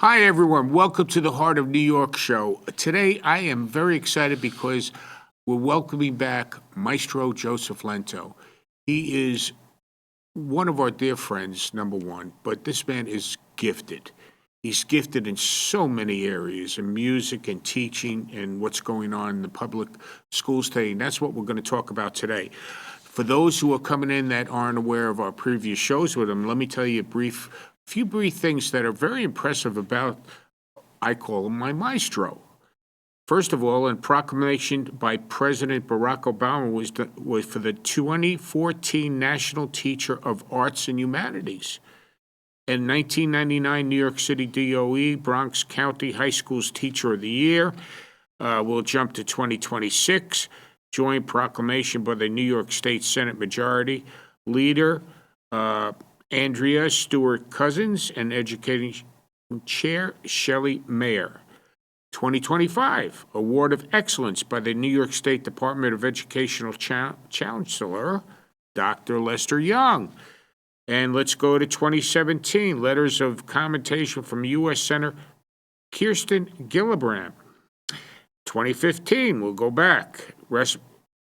Hi, everyone. Welcome to the Heart of New York show. Today, I am very excited because we're welcoming back Maestro Joseph Lento. He is one of our dear friends, number one, but this man is gifted. He's gifted in so many areas, in music and teaching and what's going on in the public schools today, and that's what we're going to talk about today. For those who are coming in that aren't aware of our previous shows with him, let me tell you a few brief things that are very impressive about, I call him my maestro. First of all, a proclamation by President Barack Obama was for the 2014 National Teacher of Arts and Humanities. In 1999, New York City DOE, Bronx County High School's Teacher of the Year. We'll jump to 2026, joint proclamation by the New York State Senate Majority Leader, Andrea Stewart Cousins, and Education Chair Shelley Mayer. 2025, Award of Excellence by the New York State Department of Educational Chancellor, Dr. Lester Young. And let's go to 2017, letters of commendation from U.S. Senator Kirsten Gillibrand. 2015, we'll go back,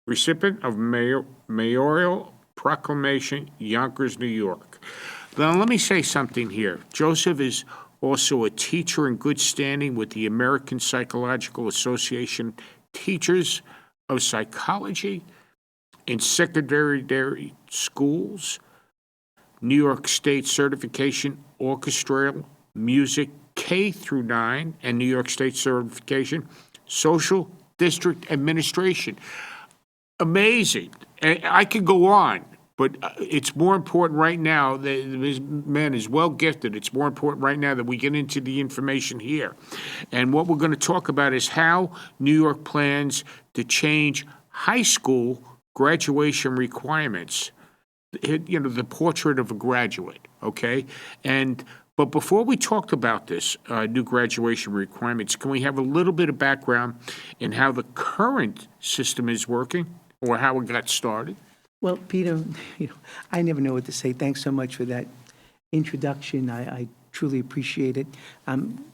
recipient of Mayoral Proclamation, Yonkers, New York. Now, let me say something here. Joseph is also a teacher in good standing with the American Psychological Association Teachers of Psychology in Secondary Schools, New York State Certification Orchestral Music K through 9, and New York State Certification Social District Administration. Amazing. I could go on, but it's more important right now that this man is well gifted. It's more important right now that we get into the information here. And what we're going to talk about is how New York plans to change high school graduation requirements. You know, the portrait of a graduate, okay? But before we talk about this new graduation requirements, can we have a little bit of background in how the current system is working or how it got started? Well, Peter, I never know what to say. Thanks so much for that introduction. I truly appreciate it. I'm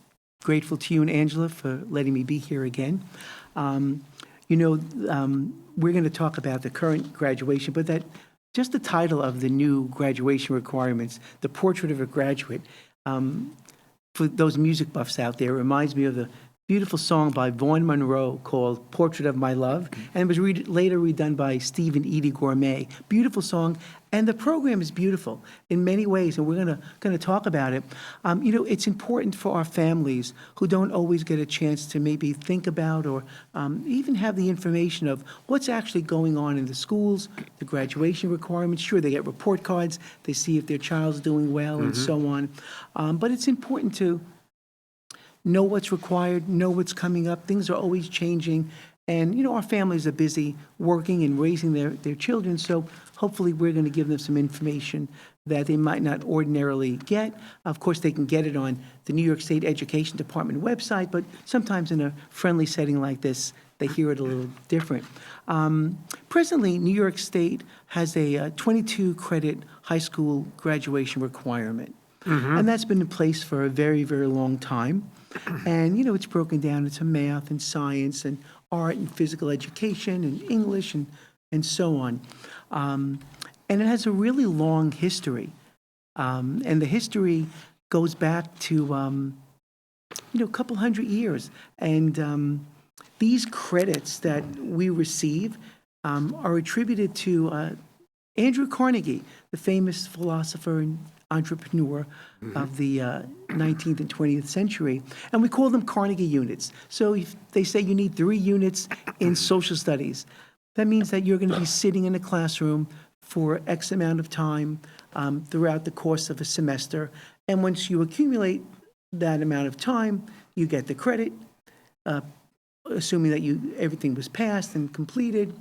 grateful to you and Angela for letting me be here again. We're going to talk about the current graduation, but just the title of the new graduation requirements, The Portrait of a Graduate, for those music buffs out there, reminds me of the beautiful song by Vaughn Monroe called Portrait of My Love, and it was later redone by Steve and Edie Gourmet. Beautiful song, and the program is beautiful in many ways, and we're gonna talk about it. It's important for our families who don't always get a chance to maybe think about or even have the information of what's actually going on in the schools, the graduation requirements. Sure, they get report cards, they see if their child's doing well, and so on. But it's important to know what's required, know what's coming up. Things are always changing. And, our families are busy working and raising their children, so hopefully we're going to give them some information that they might not ordinarily get. Of course, they can get it on the New York State Education Department website, but sometimes in a friendly setting like this, they hear it a little different. Presently, New York State has a 22-credit high school graduation requirement. And that's been in place for a very, very long time. And, it's broken down into math and science and art and physical education and English and so on. And it has a really long history. And the history goes back to, a couple hundred years. And these credits that we receive are attributed to Andrew Carnegie, the famous philosopher and entrepreneur of the 19th and 20th century, and we call them Carnegie units. So if they say you need 3 units in social studies, that means that you're going to be sitting in a classroom for X amount of time throughout the course of a semester, and once you accumulate that amount of time, you get the credit, assuming that everything was passed and completed,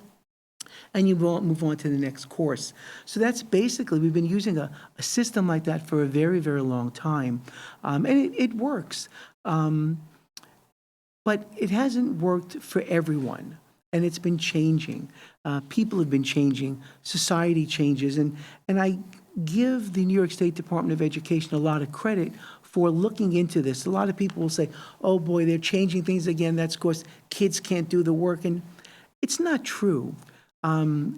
and you will move on to the next course. So that's basically, we've been using a system like that for a very, very long time. And it works. But it hasn't worked for everyone. And it's been changing. People have been changing. Society changes. And I give the New York State Department of Education a lot of credit for looking into this. A lot of people will say, oh boy, they're changing things again. That's because kids can't do the work. And it's not true.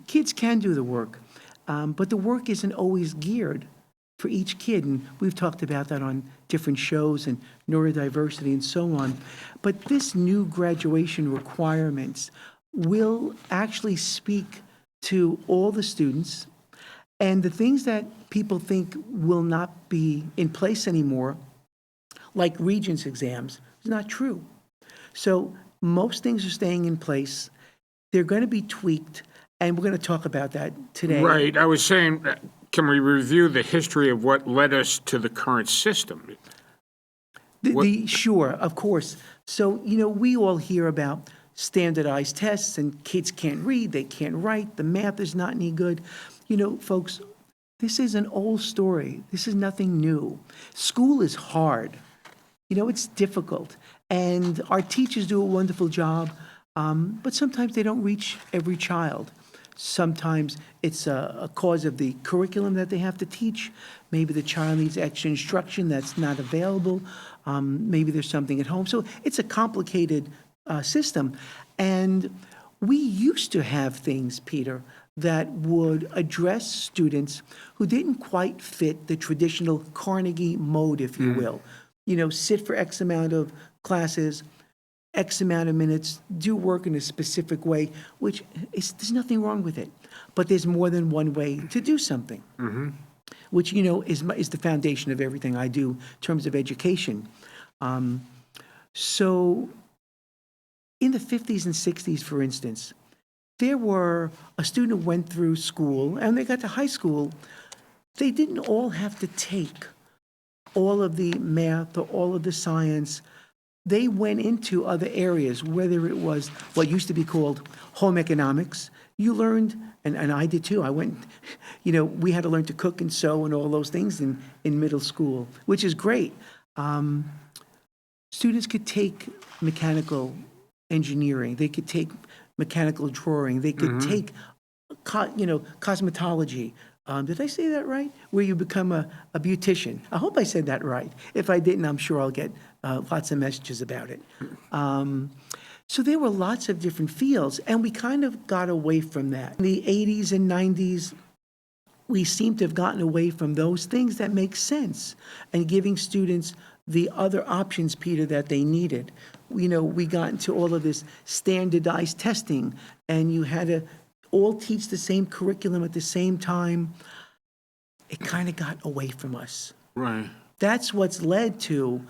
Kids can do the work, but the work isn't always geared for each kid. And we've talked about that on different shows and neurodiversity and so on. But this new graduation requirements will actually speak to all the students. And the things that people think will not be in place anymore, like Regents exams, is not true. So most things are staying in place. They're going to be tweaked, and we're going to talk about that today. Right. I was saying, can we review the history of what led us to the current system? Sure, of course. So, we all hear about standardized tests, and kids can't read, they can't write, the math is not any good. Folks, this is an old story. This is nothing new. School is hard. It's difficult. And our teachers do a wonderful job, but sometimes they don't reach every child. Sometimes it's a cause of the curriculum that they have to teach. Maybe the child needs extra instruction that's not available. Maybe there's something at home. So it's a complicated system. And we used to have things, Peter, that would address students who didn't quite fit the traditional Carnegie mode, if you will. Sit for X amount of classes, X amount of minutes, do work in a specific way, which there's nothing wrong with it. But there's more than one way to do something, which, is the foundation of everything I do in terms of education. So in the 50s and 60s, for instance, there were a student who went through school, and they got to high school. They didn't all have to take all of the math or all of the science. They went into other areas, whether it was what used to be called home economics. You learned, and I did too, I went, we had to learn to cook and sew and all those things in middle school, which is great. Students could take mechanical engineering, they could take mechanical drawing, they could take, cosmetology. Did I say that right? Where you become a beautician. I hope I said that right. If I didn't, I'm sure I'll get lots of messages about it. So there were lots of different fields, and we kind of got away from that. In the 80s and 90s, we seem to have gotten away from those things that make sense and giving students the other options, Peter, that they needed. We got into all of this standardized testing, and you had to all teach the same curriculum at the same time. It kind of got away from us. Right. That's what's led to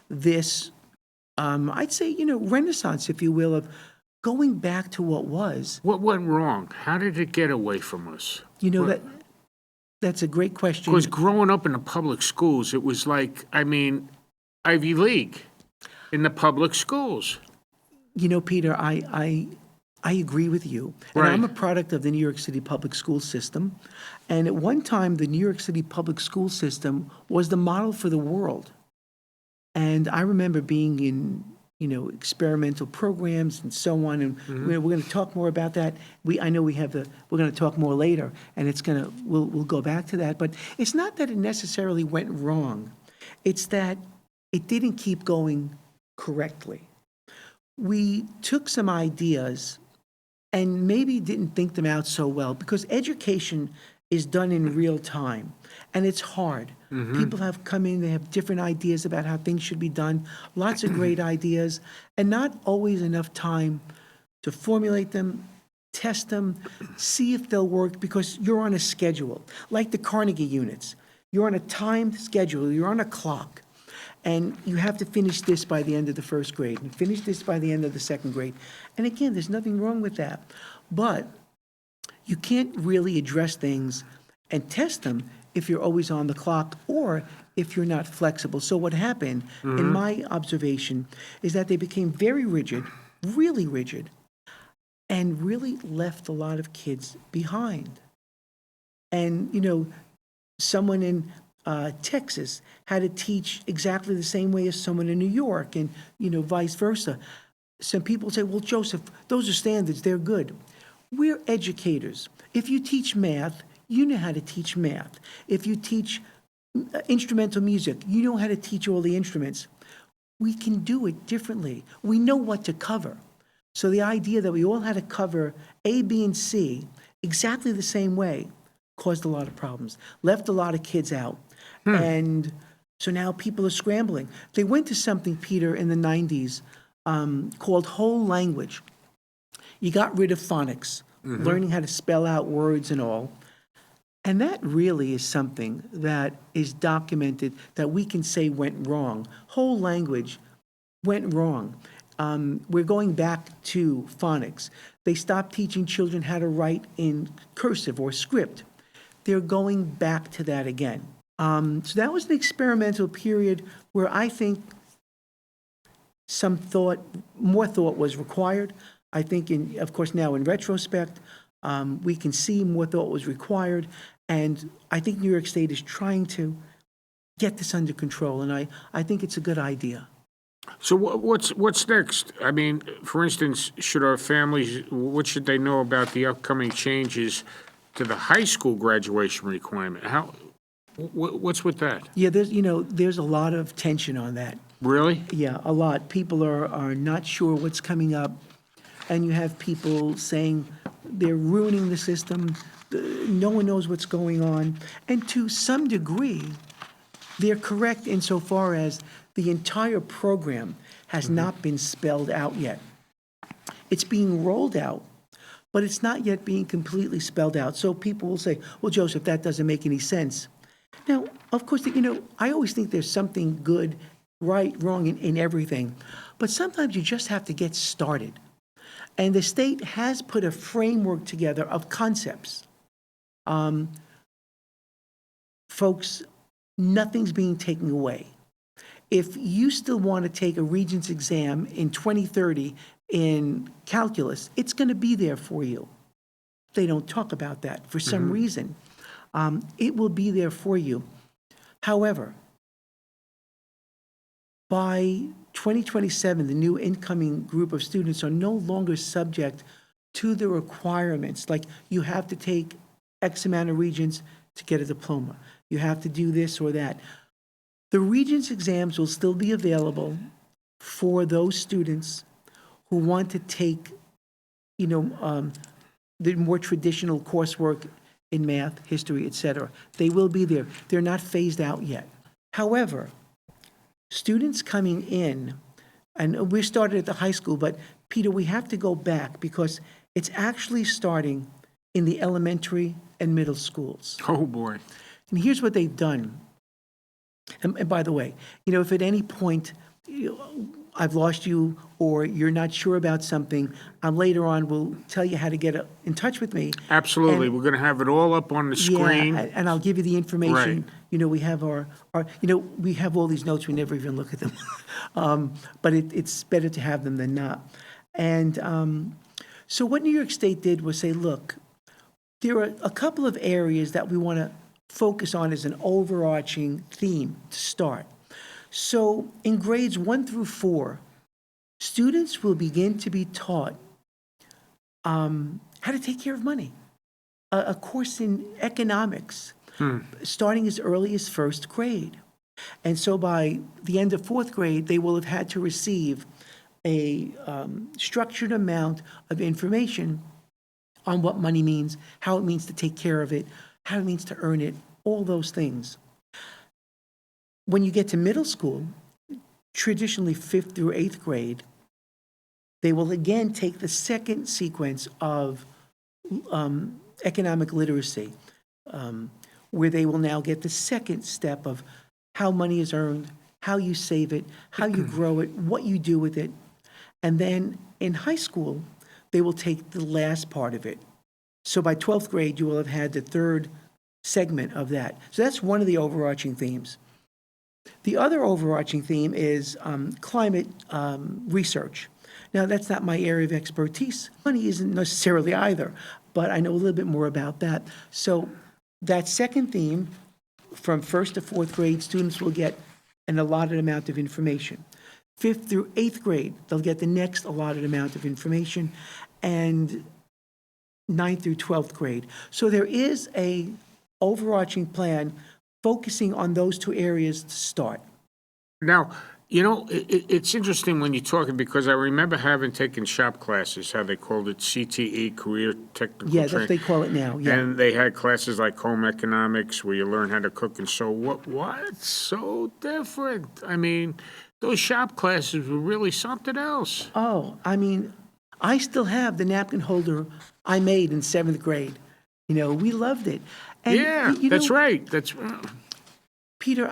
this, I'd say, renaissance, if you will, of going back to what was. What went wrong? How did it get away from us? That's a great question. Because growing up in the public schools, it was like, Ivy League in the public schools. Peter, I agree with you. And Right. I'm a product of the New York City public school system. And at one time, the New York City public school system was the model for the world. And I remember being in, experimental programs and so on. And we're going to talk more about that. I know we're going to talk more later, and we'll go back to that. But it's not that it necessarily went wrong. It's that it didn't keep going correctly. We took some ideas and maybe didn't think them out so well, because education is done in real time, and it's hard. People have come in, they have different ideas about how things should be done, lots of great ideas, and not always enough time to formulate them, test them, see if they'll work, because you're on a schedule. Like the Carnegie units, you're on a timed schedule, you're on a clock. And you have to finish this by the end of the first grade and finish this by the end of the second grade. And again, there's nothing wrong with that. But you can't really address things and test them if you're always on the clock or if you're not flexible. So what happened, in my observation, is that they became very rigid, really rigid, and really left a lot of kids behind. And, someone in Texas had to teach exactly the same way as someone in New York, and, vice versa. Some people say, well, Joseph, those are standards, they're good. We're educators. If you teach math, you know how to teach math. If you teach instrumental music, you know how to teach all the instruments. We can do it differently. We know what to cover. So the idea that we all had to cover A, B, and C exactly the same way caused a lot of problems, left a lot of kids out. And so now people are scrambling. They went to something, Peter, in the 90s called whole language. You got rid of phonics, learning how to spell out words and all. And that really is something that is documented that we can say went wrong. Whole language went wrong. We're going back to phonics. They stopped teaching children how to write in cursive or script. They're going back to that again. So that was an experimental period where I think more thought was required. I think, of course, now in retrospect, we can see more thought was required. And I think New York State is trying to get this under control, and I think it's a good idea. So what's next? I mean, for instance, what should they know about the upcoming changes to the high school graduation requirement? What's with that? Yeah, there's a lot of tension on that. Really? Yeah, a lot. People are not sure what's coming up, and you have people saying they're ruining the system. No one knows what's going on. And to some degree, they're correct insofar as the entire program has not been spelled out yet. It's being rolled out, but it's not yet being completely spelled out. So people will say, well, Joseph, that doesn't make any sense. Now, of course, I always think there's something good, right, wrong in everything. But sometimes you just have to get started. And the state has put a framework together of concepts. Folks, nothing's being taken away. If you still want to take a Regents exam in 2030 in calculus, it's going to be there for you. They don't talk about that for some reason. It will be there for you. However, by 2027, the new incoming group of students are no longer subject to the requirements, like you have to take X amount of Regents to get a diploma. You have to do this or that. The Regents exams will still be available for those students who want to take, the more traditional coursework in math, history, etc. They will be there. They're not phased out yet. However, students coming in, and we started at the high school, but Peter, we have to go back because it's actually starting in the elementary and middle schools. Oh, boy. And here's what they've done. And by the way, if at any point I've lost you or you're not sure about something, later on will tell you how to get in touch with me. Absolutely. And, we're going to have it all up on the screen. Yeah, and I'll give you the information. Right. We have we have all these notes. We never even look at them. But it's better to have them than not. And so what New York State did was say, look, there are a couple of areas that we want to focus on as an overarching theme to start. So in grades 1 through 4, students will begin to be taught how to take care of money. A course in economics, starting as early as first grade. And so by the end of 4th grade, they will have had to receive a structured amount of information on what money means, how it means to take care of it, how it means to earn it, all those things. When you get to middle school, traditionally 5th through 8th grade, they will again take the second sequence of economic literacy, where they will now get the second step of how money is earned, how you save it, how you grow it, what you do with it. And then in high school, they will take the last part of it. So by 12th grade, you will have had the third segment of that. So that's one of the overarching themes. The other overarching theme is climate research. Now, that's not my area of expertise. Money isn't necessarily either, but I know a little bit more about that. So that second theme, from 1st to 4th grade, students will get an allotted amount of information. 5th through 8th grade, they'll get the next allotted amount of information. And 9th through 12th grade. So there is a overarching plan focusing on those two areas to start. Now, it's interesting when you're talking, because I remember having taken shop classes, how they called it CTE, Career Technical Yeah, that's what Training. they call it now, yeah. And they had classes like home economics, where you learn how to cook and sew. What's so different? I mean, those shop classes were really something else. Oh, I mean, I still have the napkin holder I made in 7th grade. We loved it. And Yeah, that's right. Peter,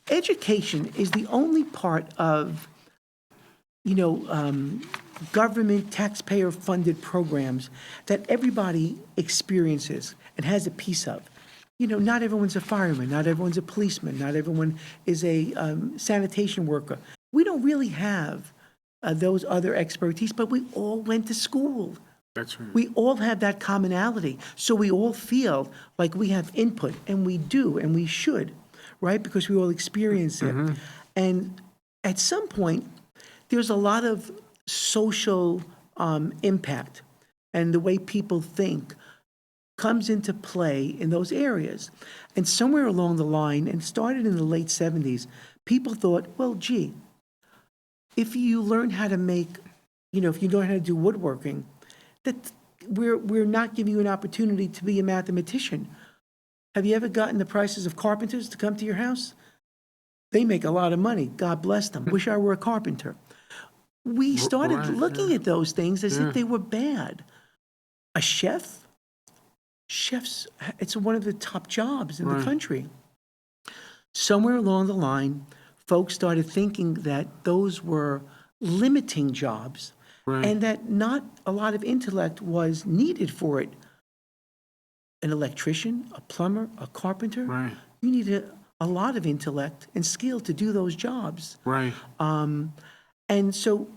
education is the only part of, government taxpayer-funded programs that everybody experiences and has a piece of. Not everyone's a fireman, not everyone's a policeman, not everyone is a sanitation worker. We don't really have those other expertise, but we all went to school. That's right. We all have that commonality. So we all feel like we have input, and we do, and we should, right? Because we all experience it. And at some point, there's a lot of social impact, and the way people think comes into play in those areas. And somewhere along the line, and started in the late 70s, people thought, well, gee, if you learn how to make, if you learn how to do woodworking, that we're not giving you an opportunity to be a mathematician. Have you ever gotten the prices of carpenters to come to your house? They make a lot of money. God bless them. Wish I were a carpenter. We started looking at those things as if they were bad. A chef? Chefs, it's one of the top jobs in the country. Somewhere along the line, folks started thinking that those were limiting jobs, and that not a lot of intellect was needed for it. An electrician, a plumber, a carpenter, you need a lot of intellect and skill to do those jobs. Right. And so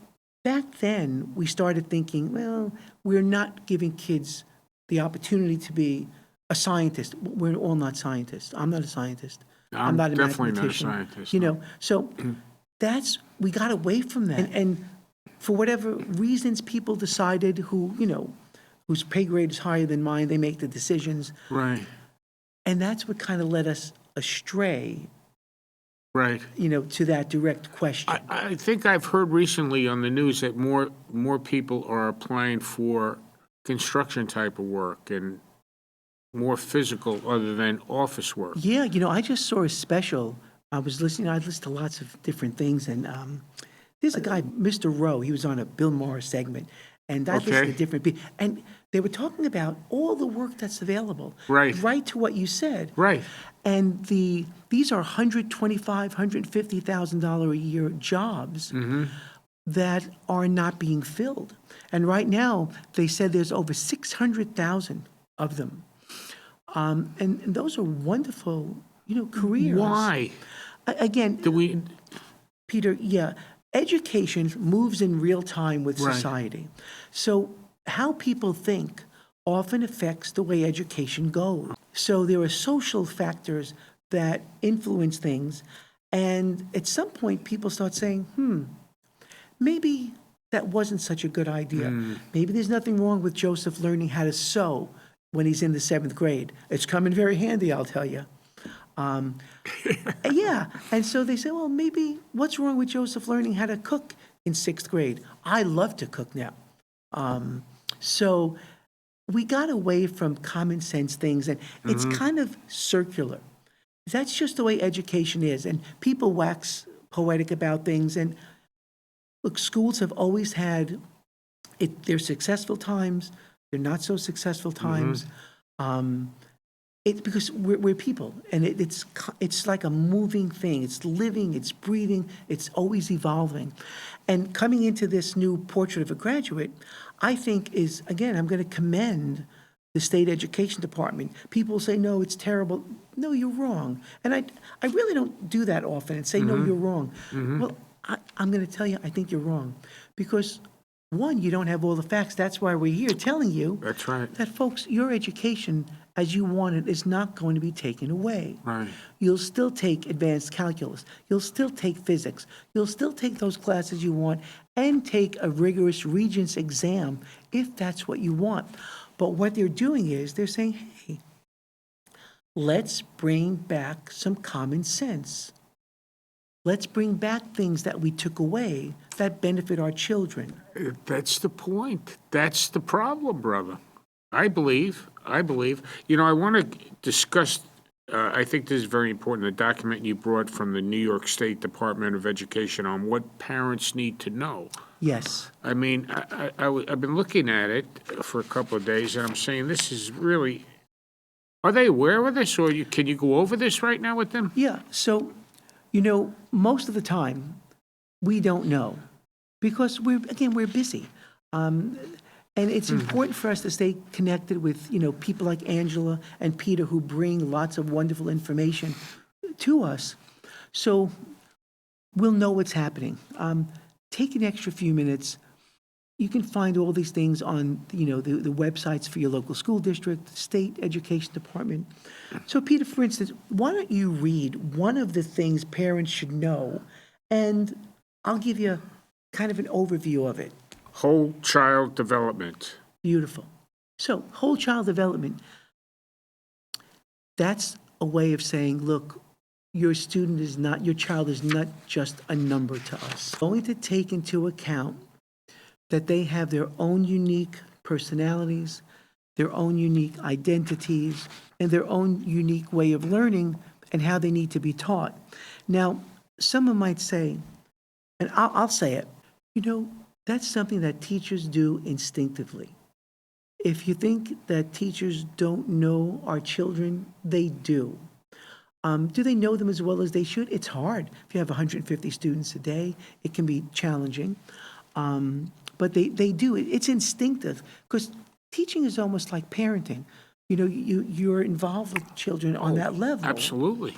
back then, we started thinking, well, we're not giving kids the opportunity to be a scientist. We're all not scientists. I'm not a scientist. I'm not a definitely mathematician. not a scientist. So we got away from that. And for whatever reasons, people decided whose pay grade is higher than mine, they make the decisions. Right. And that's what kind of led us astray, Right. to that direct question. I think I've heard recently on the news that more people are applying for construction type of work and more physical other than office work. Yeah, I just saw a special. I listened to lots of different things, and there's a guy, Mr. Rowe, he was on a Bill Maher segment, and I listened to different people, and they were talking about all the work that's available. Right to what you said. Right. And these are $125,000, $150,000 a year jobs that are not being filled. And right now, they said there's over 600,000 of them. And those are wonderful, careers. Why? Again, Peter, education moves in real time with society. So how people think often affects the way education goes. So there are social factors that influence things. And at some point, people start saying, maybe that wasn't such a good idea. Maybe there's nothing wrong with Joseph learning how to sew when he's in the 7th grade. It's come in very handy, I'll tell you. And so they say, well, maybe what's wrong with Joseph learning how to cook in 6th grade? I love to cook now. So we got away from common sense things, and it's kind of circular. That's just the way education is, and people wax poetic about things. And look, schools have always had their successful times, their not so successful times. It's because we're people, and it's like a moving thing. It's living, it's breathing, it's always evolving. And coming into this new Portrait of a Graduate, I think is, again, I'm going to commend the state education department. People say, no, it's terrible. No, you're wrong. And I really don't do that often and say, no, you're wrong. Well, I'm going to tell you, I think you're wrong. Because, one, you don't have all the facts. That's why we're here telling you That's right. that, folks, your education as you want it is not going to be taken away. Right. You'll still take advanced calculus. You'll still take physics. You'll still take those classes you want and take a rigorous Regents exam if that's what you want. But what they're doing is they're saying, hey, let's bring back some common sense. Let's bring back things that we took away that benefit our children. That's the point. That's the problem, brother. I believe. I want to discuss, I think this is very important, the document you brought from the New York State Department of Education on what parents need to know. Yes. I mean, I've been looking at it for a couple of days, and I'm saying this is really, are they aware of this, or can you go over this right now with them? Yeah. So, most of the time, we don't know because we're busy. And it's important for us to stay connected with, people like Angela and Peter who bring lots of wonderful information to us. So we'll know what's happening. Take an extra few minutes. You can find all these things on, the websites for your local school district, state education department. So Peter, for instance, why don't you read one of the things parents should know, and I'll give you kind of an overview of it. Whole child development. Beautiful. So, whole child development, that's a way of saying, look, your child is not just a number to us. Going to take into account that they have their own unique personalities, their own unique identities, and their own unique way of learning and how they need to be taught. Now, someone might say, and I'll say it, that's something that teachers do instinctively. If you think that teachers don't know our children, they do. Do they know them as well as they should? It's hard. If you have 150 students a day, it can be challenging. But they do. It's instinctive because teaching is almost like parenting. You're involved with children on that level. Absolutely.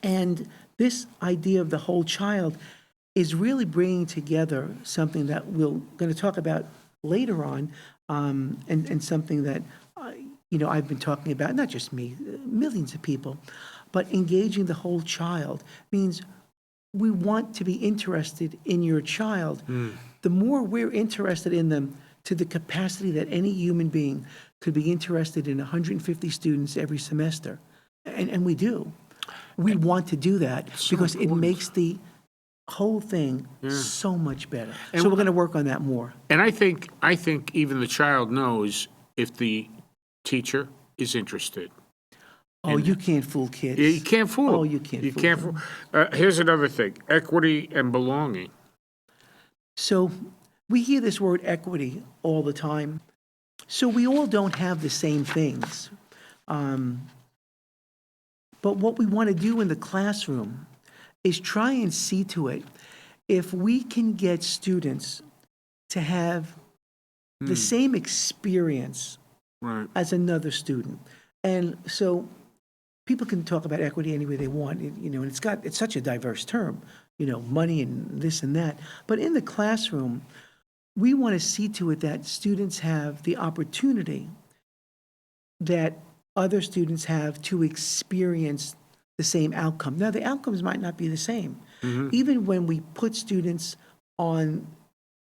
And this idea of the whole child is really bringing together something that we're going to talk about later on, and something that, I've been talking about, not just me, millions of people, but engaging the whole child means we want to be interested in your child. The more we're interested in them, to the capacity that any human being could be interested in 150 students every semester, and we do. We want to do that because it makes the whole thing so much better. So we're going to work on that more. And I think even the child knows if the teacher is interested. Oh, you can't fool kids. You can't fool them. Oh, you can't fool them. Here's another thing, equity and belonging. So we hear this word equity all the time. So we all don't have the same things. But what we want to do in the classroom is try and see to it if we can get students to have the same experience as another student. And so people can talk about equity any way they want, and it's such a diverse term, money and this and that. But in the classroom, we want to see to it that students have the opportunity that other students have to experience the same outcome. Now, the outcomes might not be the same. Even when we put students on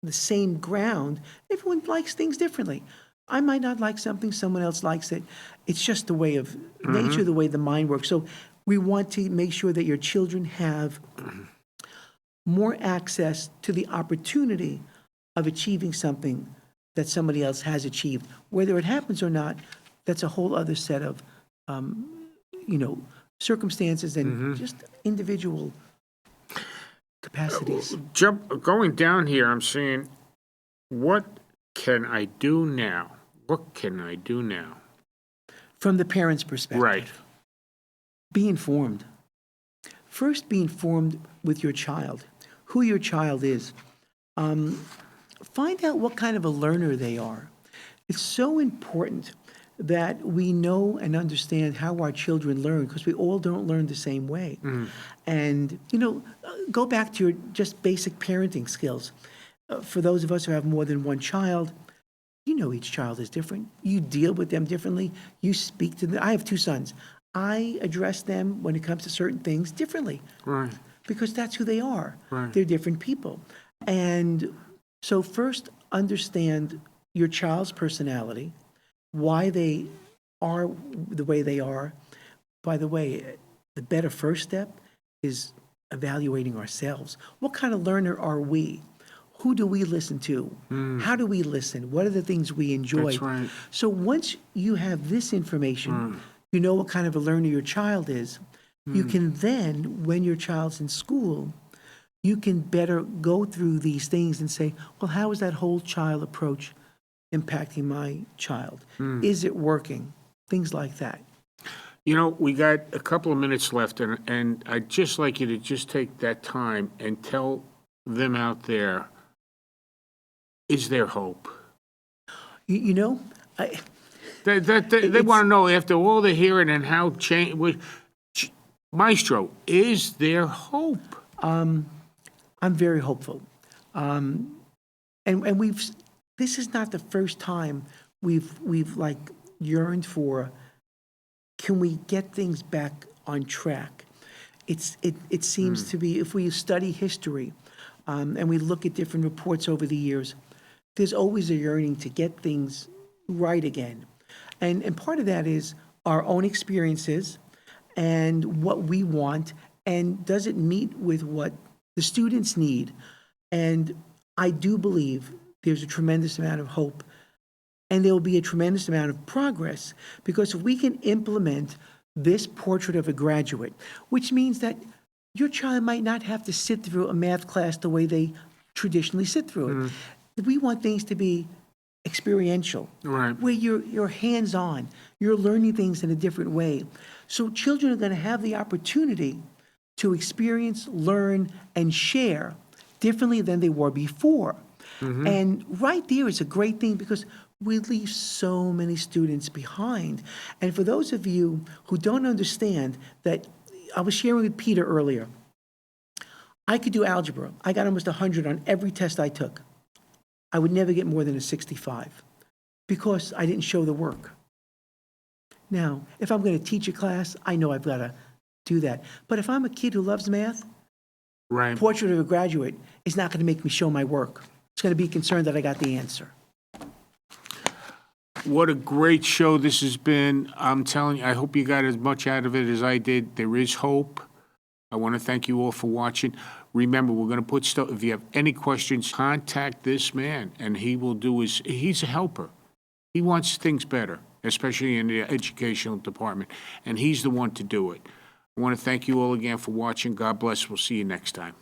the same ground, everyone likes things differently. I might not like something, someone else likes it. It's just the way of nature, the way the mind works. So we want to make sure that your children have more access to the opportunity of achieving something that somebody else has achieved. Whether it happens or not, that's a whole other set of, circumstances and just individual capacities. Going down here, I'm saying, what can I do now? What can I do now? From the parent's perspective. Right. Be informed. First, be informed with your child, who your child is. Find out what kind of a learner they are. It's so important that we know and understand how our children learn, because we all don't learn the same way. And, go back to your just basic parenting skills. For those of us who have more than one child, each child is different. You deal with them differently. You speak to them. I have two sons. I address them when it comes to certain things differently. Right. Because that's who they are. Right. They're different people. And so first, understand your child's personality, why they are the way they are. By the way, the better first step is evaluating ourselves. What kind of learner are we? Who do we listen to? How do we listen? What are the things we enjoy? That's right. So once you have this information, you know what kind of a learner your child is. You can then, when your child's in school, you can better go through these things and say, well, how is that whole child approach impacting my child? Is it working? Things like that. You know, we got a couple of minutes left, and I'd just like you to just take that time and tell them out there, is there hope? You know, They want to know, after all they're hearing and how Maestro, is there hope? I'm very hopeful. And this is not the first time we've like yearned for, can we get things back on track? It seems to be, if we study history, and we look at different reports over the years, there's always a yearning to get things right again. And part of that is our own experiences and what we want, and does it meet with what the students need? And I do believe there's a tremendous amount of hope, and there will be a tremendous amount of progress, because if we can implement this portrait of a graduate, which means that your child might not have to sit through a math class the way they traditionally sit through it. We want things to be experiential, Right. where you're hands-on, you're learning things in a different way. So children are going to have the opportunity to experience, learn, and share differently than they were before. And right there is a great thing, because we leave so many students behind. And for those of you who don't understand that, I was sharing with Peter earlier, I could do algebra. I got almost 100 on every test I took. I would never get more than a 65 because I didn't show the work. Now, if I'm going to teach a class, I know I've got to do that. But if I'm a kid who loves math, Right. Portrait of a Graduate is not going to make me show my work. It's going to be concerned that I got the answer. What a great show this has been. I'm telling you, I hope you got as much out of it as I did. There is hope. I want to thank you all for watching. Remember, we're going to put stuff, if you have any questions, contact this man, and he will do he's a helper. He wants things better, especially in the educational department, and he's the one to do it. I want to thank you all again for watching. God bless. We'll see you next time.